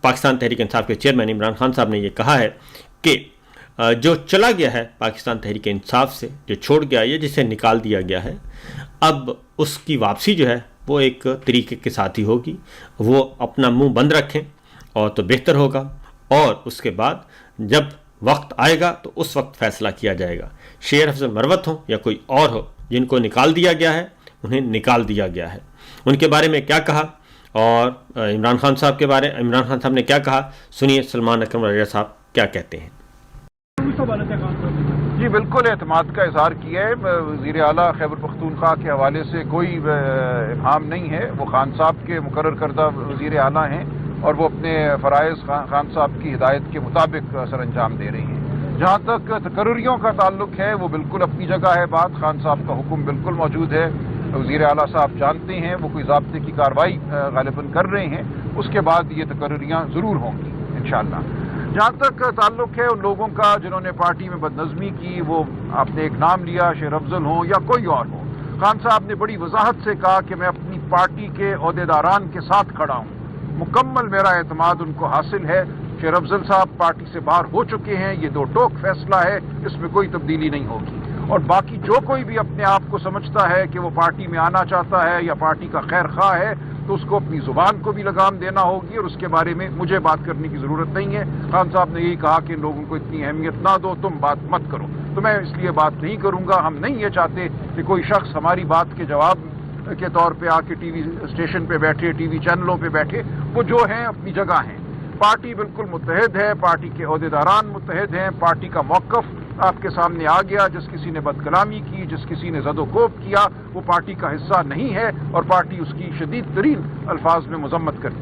पाकिस्तान तहरीक इंसाफ के चेयरमैन इमरान खान साहब ने ये कहा है कि जो चला गया है पाकिस्तान तहरीक इंसाफ से, जो छोड़ गया है, जिसे निकाल दिया गया है, अब उसकी वापसी जो है वो एक तरीके के साथ ही होगी। वो अपना मुंह बंद रखें और तो बेहतर होगा, और उसके बाद जब वक्त आएगा तो उस वक्त फैसला किया जाएगा। शेर अफजल मरवत हो या कोई और हो, जिनको निकाल दिया गया है उन्हें निकाल दिया गया है। उनके बारे में क्या कहा और इमरान खान साहब के बारे में इमरान खान साहब ने क्या कहा, सुनिए सलमान अकरम रज़ा साहब क्या कहते हैं। जी बिल्कुल एतमाद का इजहार किया है। वज़ीर आला खैबर पख्तूनख्वा के हवाले से कोई इब्हाम नहीं है। वो खान साहब के मुकर्रर करदा वज़ीर आला हैं और वो अपने फ़राइज़ खान साहब की हिदायत के मुताबिक सर अंजाम दे रही हैं। जहाँ तक तकर्रियों का ताल्लुक है वो बिल्कुल अपनी जगह है बात। खान साहब का हुक्म बिल्कुल मौजूद है। वज़ीर आला साहब जानते हैं वो कोई ज़ाब्ते की कार्रवाई गालिबन कर रहे हैं, उसके बाद ये तकर्रियाँ ज़रूर होंगी इंशाअल्लाह। जहाँ तक ताल्लुक है उन लोगों का जिन्होंने पार्टी में बदनज़मी की, वो आपने एक नाम लिया, शेर अफजल हो या कोई और हो, खान साहब ने बड़ी वजाहत से कहा कि मैं अपनी पार्टी के ओहदेदारान के साथ खड़ा हूँ। मुकम्मल मेरा एतमाद उनको हासिल है। शेर अफजल साहब पार्टी से बाहर हो चुके हैं, ये दो टोक फैसला है, इसमें कोई तब्दीली नहीं होगी। और बाकी जो कोई भी अपने आप को समझता है कि वो पार्टी में आना चाहता है या पार्टी का खैर खा है, तो उसको अपनी जुबान को भी लगाम देना होगी और उसके बारे में मुझे बात करने की ज़रूरत नहीं है। खान साहब ने यही कहा कि इन लोगों को इतनी अहमियत ना दो, तुम बात मत करो, तो मैं इसलिए बात नहीं करूंगा। हम नहीं ये चाहते कि कोई शख्स हमारी बात के जवाब के तौर पे आके टीवी स्टेशन पे बैठे, टीवी चैनलों पे बैठे। वो जो हैं अपनी जगह हैं। पार्टी बिल्कुल मुत्तहिद है, पार्टी के ओहदेदारान मुत्तहिद हैं, पार्टी का मौक़िफ़ आपके सामने आ गया। जिस किसी ने बदकलामी की, जिस किसी ने ज़दोकोब किया, वो पार्टी का हिस्सा नहीं है और पार्टी उसकी शदीद तरीन अल्फाज में मज़म्मत करती है।